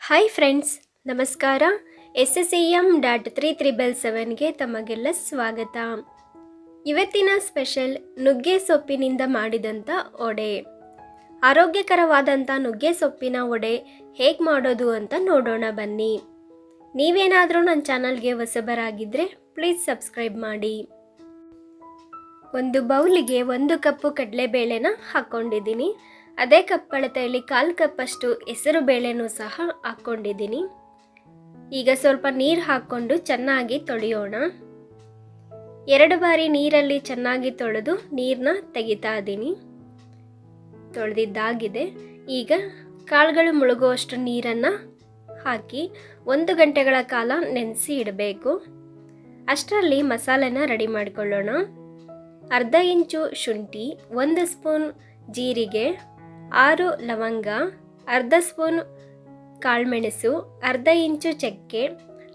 Hi friends, ನಮಸ್ಕಾರ. SSEM .377ಗೆ ತಮಗೆಲ್ಲ ಸ್ವಾಗತ. ಇವತ್ತಿನ ಸ್ಪೆಷಲ್ ನುಗ್ಗೆ ಸೊಪ್ಪಿನಿಂದ ಮಾಡಿದಂಥ ವಡೆ. ಆರೋಗ್ಯಕರವಾದಂಥ ನುಗ್ಗೆ ಸೊಪ್ಪಿನ ವಡೆ ಹೇಗೆ ಮಾಡೋದು ಅಂತ ನೋಡೋಣ ಬನ್ನಿ. ನೀವೇನಾದರೂ ನನ್ನ ಚಾನಲ್ಗೆ ಹೊಸಬರಾಗಿದ್ದರೆ ಪ್ಲೀಸ್ ಸಬ್ಸ್ಕ್ರೈಬ್ ಮಾಡಿ. ಒಂದು ಬೌಲಿಗೆ 1 ಕಪ್ಪು ಕಡಲೆಬೇಳೆನ ಹಾಕ್ಕೊಂಡಿದ್ದೀನಿ. ಅದೇ ಕಪ್ ಅಳತೆಯಲ್ಲಿ 1/4 ಕಪ್ಪಷ್ಟು ಹೆಸರು ಬೇಳೆನೂ ಸಹ ಹಾಕ್ಕೊಂಡಿದ್ದೀನಿ. ಈಗ ಸ್ವಲ್ಪ ನೀರು ಹಾಕ್ಕೊಂಡು ಚೆನ್ನಾಗಿ ತೊಳೆಯೋಣ. 2 ಬಾರಿ ನೀರಲ್ಲಿ ಚೆನ್ನಾಗಿ ತೊಳೆದು ನೀರನ್ನ ತೆಗಿತಾ ಇದ್ದೀನಿ. ತೊಳೆದಿದ್ದಾಗಿದೆ. ಈಗ ಕಾಳುಗಳು ಮುಳುಗುವಷ್ಟು ನೀರನ್ನು ಹಾಕಿ 1 ಗಂಟೆಗಳ ಕಾಲ ನೆನೆಸಿ ಇಡಬೇಕು. ಅಷ್ಟರಲ್ಲಿ ಮಸಾಲೆನ ರೆಡಿ ಮಾಡಿಕೊಳ್ಳೋಣ. ಅರ್ಧ ಇಂಚು ಶುಂಠಿ, 1 ಸ್ಪೂನ್ ಜೀರಿಗೆ, 6 ಲವಂಗ, ಅರ್ಧ ಸ್ಪೂನ್ ಕಾಳುಮೆಣಸು, ಅರ್ಧ ಇಂಚು ಚಕ್ಕೆ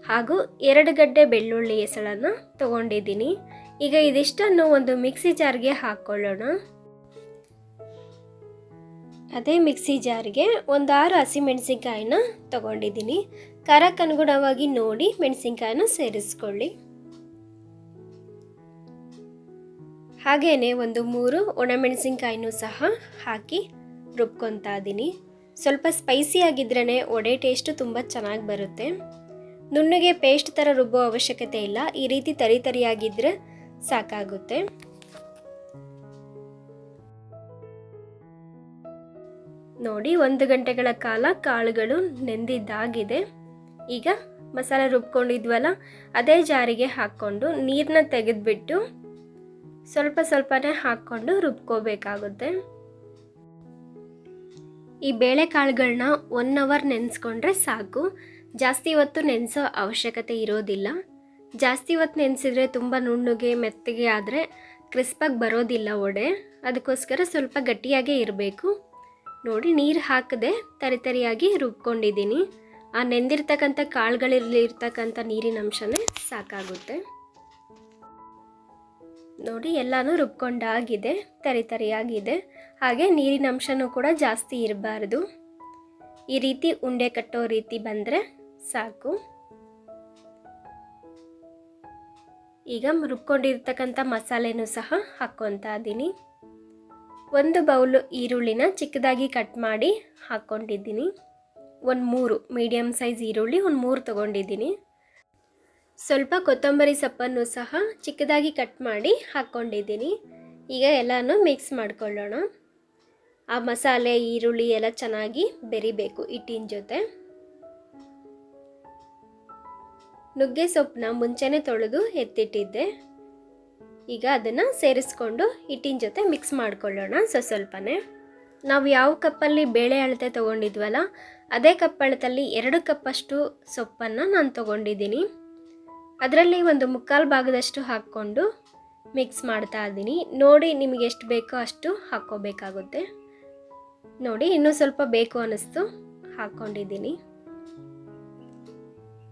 ಹಾಗೂ 2 ಗಡ್ಡೆ ಬೆಳ್ಳುಳ್ಳಿ ಎಸಳನ್ನು ತಗೊಂಡಿದ್ದೀನಿ. ಈಗ ಇದಿಷ್ಟನ್ನು ಒಂದು ಮಿಕ್ಸಿ ಜಾರ್ಗೆ ಹಾಕ್ಕೊಳ್ಳೋಣ. ಅದೇ ಮಿಕ್ಸಿ ಜಾರ್ಗೆ ಒಂದು 6 ಹಸಿಮೆಣಸಿನ್ಕಾಯಿನ ತಗೊಂಡಿದ್ದೀನಿ. ಖಾರಕ್ಕನುಗುಣವಾಗಿ ನೋಡಿ ಮೆಣಸಿನ್ಕಾಯಿನ ಸೇರಿಸ್ಕೊಳ್ಳಿ. ಹಾಗೆಯೇ ಒಂದು 3 ಒಣಮೆಣಸಿನ್ಕಾಯಿನೂ ಸಹ ಹಾಕಿ ರುಬ್ಕೊತಾ ಇದ್ದೀನಿ. ಸ್ವಲ್ಪ ಸ್ಪೈಸಿ ಆಗಿದ್ರೇ ವಡೆ ಟೇಸ್ಟು ತುಂಬ ಚೆನ್ನಾಗಿ ಬರುತ್ತೆ. ನುಣ್ಣಗೆ ಪೇಸ್ಟ್ ಥರ ರುಬ್ಬೋ ಅವಶ್ಯಕತೆ ಇಲ್ಲ. ಈ ರೀತಿ ತರಿಯಾಗಿದ್ದರೆ ಸಾಕಾಗುತ್ತೆ. ನೋಡಿ, 1 ಗಂಟೆಗಳ ಕಾಲ ಕಾಳುಗಳು ನೆಂದಿದ್ದಾಗಿದೆ. ಈಗ ಮಸಾಲೆ ರುಬ್ಕೊಂಡಿದ್ವಲ್ಲ ಅದೇ ಜಾರಿಗೆ ಹಾಕ್ಕೊಂಡು ನೀರನ್ನ ತೆಗೆದುಬಿಟ್ಟು ಸ್ವಲ್ಪ ಸ್ವಲ್ಪನೇ ಹಾಕ್ಕೊಂಡು ರುಬ್ಕೋಬೇಕಾಗುತ್ತೆ. ಈ ಬೇಳೆಕಾಳುಗಳನ್ನ 1 ಅವರ್ ನೆನೆಸ್ಕೊಂಡ್ರೆ ಸಾಕು. ಜಾಸ್ತಿ ಹೊತ್ತು ನೆನೆಸೋ ಅವಶ್ಯಕತೆ ಇರೋದಿಲ್ಲ. ಜಾಸ್ತಿ ಹೊತ್ತು ನೆನೆಸಿದ್ರೆ ತುಂಬ ನುಣ್ಣಗೆ ಮೆತ್ತಗೆ ಆದರೆ ಕ್ರಿಸ್ಪಾಗಿ ಬರೋದಿಲ್ಲ ವಡೆ. ಅದಕ್ಕೋಸ್ಕರ ಸ್ವಲ್ಪ ಗಟ್ಟಿಯಾಗೇ ಇರಬೇಕು. ನೋಡಿ, ನೀರು ಹಾಕದೆ ತರಿಯಾಗಿ ರುಬ್ಕೊಂಡಿದ್ದೀನಿ. ಆ ನೆಂದಿರ್ತಕ್ಕಂಥ ಕಾಳುಗಳಿರ್ತಕ್ಕಂಥ ನೀರಿನ ಅಂಶನೇ ಸಾಕಾಗುತ್ತೆ. ನೋಡಿ, ಎಲ್ಲನೂ ರುಬ್ಕೊಂಡಾಗಿದೆ, ತರಿಯಾಗಿದೆ. ಹಾಗೆ ನೀರಿನ ಅಂಶನೂ ಕೂಡ ಜಾಸ್ತಿ ಇರಬಾರ್ದು. ಈ ರೀತಿ ಉಂಡೆ ಕಟ್ಟೋ ರೀತಿ ಬಂದರೆ ಸಾಕು. ಈಗ ರುಬ್ಕೊಂಡಿರ್ತಕ್ಕಂಥ ಮಸಾಲೆನೂ ಸಹ ಹಾಕ್ಕೊತಾ ಇದ್ದೀನಿ. 1 ಬೌಲ್ ಈರುಳ್ಳಿನ ಚಿಕ್ಕದಾಗಿ ಕಟ್ ಮಾಡಿ ಹಾಕ್ಕೊಂಡಿದ್ದೀನಿ. 3 ಮೀಡಿಯಮ್ ಸೈಜ್ ಈರುಳ್ಳಿ 3 ತೊಗೊಂಡಿದ್ದೀನಿ. ಸ್ವಲ್ಪ ಕೊತ್ತಂಬರಿ ಸೊಪ್ಪನ್ನು ಸಹ ಚಿಕ್ಕದಾಗಿ ಕಟ್ ಮಾಡಿ ಹಾಕ್ಕೊಂಡಿದ್ದೀನಿ. ಈಗ ಎಲ್ಲನೂ ಮಿಕ್ಸ್ ಮಾಡ್ಕೊಳ್ಳೋಣ. ಆ ಮಸಾಲೆ ಈರುಳ್ಳಿ ಎಲ್ಲ ಚೆನ್ನಾಗಿ ಬೆರಿಬೇಕು ಹಿಟ್ಟಿನ ಜೊತೆ. ನುಗ್ಗೆ ಸೊಪ್ಪನ್ನ ಮುಂಚೆನೇ ತೊಳೆದು ಎತ್ತಿಟ್ಟಿದ್ದೆ. ಈಗ ಅದನ್ನು ಸೇರಿಸ್ಕೊಂಡು ಹಿಟ್ಟಿನ ಜೊತೆ ಮಿಕ್ಸ್ ಮಾಡ್ಕೊಳ್ಳೋಣ ಸ್ವಲ್ಪನೇ. ನಾವು ಯಾವ ಕಪ್ಪಲ್ಲಿ ಬೇಳೆ ಅಳತೆ ತೊಗೊಂಡಿದ್ವಲ್ಲ ಅದೇ ಕಪ್ ಅಳತೆಯಲ್ಲಿ 2 ಕಪ್ಪಷ್ಟು ಸೊಪ್ಪನ್ನು ನಾನು ತೊಗೊಂಡಿದ್ದೀನಿ. ಅದರಲ್ಲಿ ಒಂದು 3/4 ಭಾಗದಷ್ಟು ಹಾಕ್ಕೊಂಡು ಮಿಕ್ಸ್ ಮಾಡ್ತಾ ಇದ್ದೀನಿ. ನೋಡಿ, ನಿಮಗೆ ಎಷ್ಟು ಬೇಕೋ ಅಷ್ಟು ಹಾಕ್ಕೋಬೇಕಾಗುತ್ತೆ. ನೋಡಿ, ಇನ್ನೂ ಸ್ವಲ್ಪ ಬೇಕು ಅನ್ನಿಸ್ತು ಹಾಕ್ಕೊಂಡಿದ್ದೀನಿ.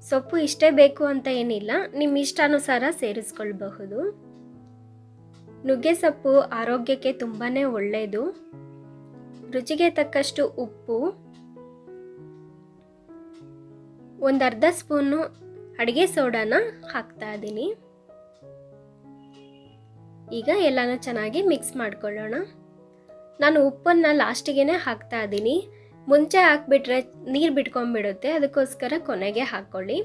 ಸೊಪ್ಪು ಇಷ್ಟೇ ಬೇಕು ಅಂತ ಏನಿಲ್ಲ, ನಿಮ್ಮ ಇಷ್ಟಾನುಸಾರ ಸೇರಿಸ್ಕೊಳ್ಬಹುದು. ನುಗ್ಗೆ ಸೊಪ್ಪು ಆರೋಗ್ಯಕ್ಕೆ ತುಂಬಾ ಒಳ್ಳೆಯದು. ರುಚಿಗೆ ತಕ್ಕಷ್ಟು ಉಪ್ಪು, ಒಂದು ಅರ್ಧ ಸ್ಪೂನು ಅಡುಗೆ ಸೋಡಾನ ಹಾಕ್ತಾ ಇದ್ದೀನಿ. ಈಗ ಎಲ್ಲನೂ ಚೆನ್ನಾಗಿ ಮಿಕ್ಸ್ ಮಾಡ್ಕೊಳ್ಳೋಣ. ನಾನು ಉಪ್ಪನ್ನು ಲಾಸ್ಟಿಗೆ ಹಾಕ್ತಾ ಇದ್ದೀನಿ. ಮುಂಚೆ ಹಾಕ್ಬಿಟ್ರೆ ನೀರು ಬಿಟ್ಕೊಂಡ್ಬಿಡುತ್ತೆ. ಅದಕ್ಕೋಸ್ಕರ ಕೊನೆಗೆ ಹಾಕ್ಕೊಳ್ಳಿ.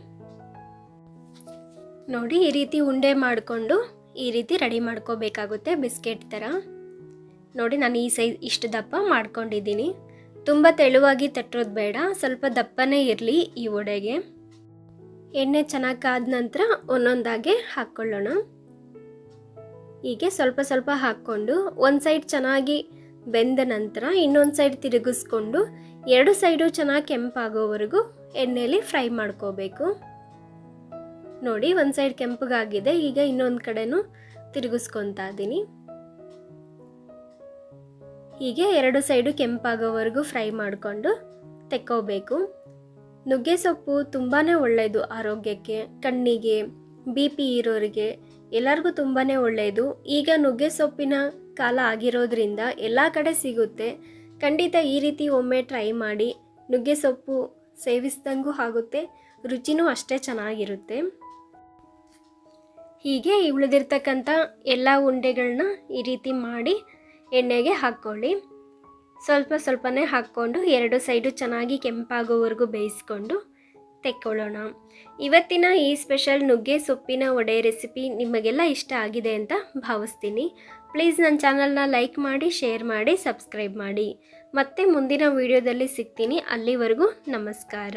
ನೋಡಿ, ಈ ರೀತಿ ಉಂಡೆ ಮಾಡಿಕೊಂಡು ಈ ರೀತಿ ರೆಡಿ ಮಾಡ್ಕೋಬೇಕಾಗುತ್ತೆ, ಬಿಸ್ಕೆಟ್ ಥರ. ನೋಡಿ, ನಾನು ಈ ಸೈಜ್ ಇಷ್ಟು ದಪ್ಪ ಮಾಡ್ಕೊಂಡಿದ್ದೀನಿ. ತುಂಬ ತೆಳುವಾಗಿ ತಟ್ಟೋದು ಬೇಡ, ಸ್ವಲ್ಪ ದಪ್ಪನೇ ಇರಲಿ ಈ ವಡೆಗೆ. ಎಣ್ಣೆ ಚೆನ್ನಾಗಿ ಕಾದ ನಂತರ ಒಂದೊಂದಾಗೆ ಹಾಕ್ಕೊಳ್ಳೋಣ. ಹೀಗೆ ಸ್ವಲ್ಪ ಸ್ವಲ್ಪ ಹಾಕ್ಕೊಂಡು ಒಂದು ಸೈಡ್ ಚೆನ್ನಾಗಿ ಬೆಂದ ನಂತರ ಇನ್ನೊಂದು ಸೈಡ್ ತಿರುಗಿಸ್ಕೊಂಡು 2 ಸೈಡು ಚೆನ್ನಾಗಿ ಕೆಂಪಾಗೋವರೆಗೂ ಎಣ್ಣೆಯಲ್ಲಿ ಫ್ರೈ ಮಾಡ್ಕೋಬೇಕು. ನೋಡಿ, ಒಂದು ಸೈಡ್ ಕೆಂಪಗಾಗಿದೆ. ಈಗ ಇನ್ನೊಂದು ಕಡೆನೂ ತಿರುಗಿಸ್ಕೊತಾ ಇದ್ದೀನಿ. ಹೀಗೆ 2 ಸೈಡು ಕೆಂಪಾಗೋವರೆಗೂ ಫ್ರೈ ಮಾಡಿಕೊಂಡು ತೆಕ್ಕೋಬೇಕು. ನುಗ್ಗೆ ಸೊಪ್ಪು ತುಂಬಾ ಒಳ್ಳೆಯದು ಆರೋಗ್ಯಕ್ಕೆ, ಕಣ್ಣಿಗೆ, BP ಇರೋರಿಗೆ ಎಲ್ಲರಿಗೂ ತುಂಬಾ ಒಳ್ಳೆಯದು. ಈಗ ನುಗ್ಗೆ ಸೊಪ್ಪಿನ ಕಾಲ ಆಗಿರೋದ್ರಿಂದ ಎಲ್ಲ ಕಡೆ ಸಿಗುತ್ತೆ. ಖಂಡಿತ ಈ ರೀತಿ ಒಮ್ಮೆ ಟ್ರೈ ಮಾಡಿ. ನುಗ್ಗೆ ಸೊಪ್ಪು ಸೇವಿಸ್ದಂಗೂ ಆಗುತ್ತೆ, ರುಚಿನೂ ಅಷ್ಟೇ ಚೆನ್ನಾಗಿರುತ್ತೆ. ಹೀಗೆ ಉಳಿದಿರ್ತಕ್ಕಂಥ ಎಲ್ಲ ಉಂಡೆಗಳನ್ನ ಈ ರೀತಿ ಮಾಡಿ ಎಣ್ಣೆಗೆ ಹಾಕ್ಕೊಳ್ಳಿ. ಸ್ವಲ್ಪ ಸ್ವಲ್ಪನೇ ಹಾಕ್ಕೊಂಡು 2 ಸೈಡು ಚೆನ್ನಾಗಿ ಕೆಂಪಾಗೋವರೆಗೂ ಬೇಯಿಸ್ಕೊಂಡು ತೆಕ್ಕೊಳ್ಳೋಣ. ಇವತ್ತಿನ ಈ ಸ್ಪೆಷಲ್ ನುಗ್ಗೆ ಸೊಪ್ಪಿನ ವಡೆ ರೆಸಿಪಿ ನಿಮಗೆಲ್ಲ ಇಷ್ಟ ಆಗಿದೆ ಅಂತ ಭಾವಿಸ್ತೀನಿ. ಪ್ಲೀಸ್ ನನ್ನ ಚಾನಲ್ನ ಲೈಕ್ ಮಾಡಿ, ಶೇರ್ ಮಾಡಿ, ಸಬ್ಸ್ಕ್ರೈಬ್ ಮಾಡಿ. ಮತ್ತೆ ಮುಂದಿನ ವಿಡಿಯೋದಲ್ಲಿ ಸಿಗ್ತೀನಿ. ಅಲ್ಲಿವರೆಗೂ ನಮಸ್ಕಾರ.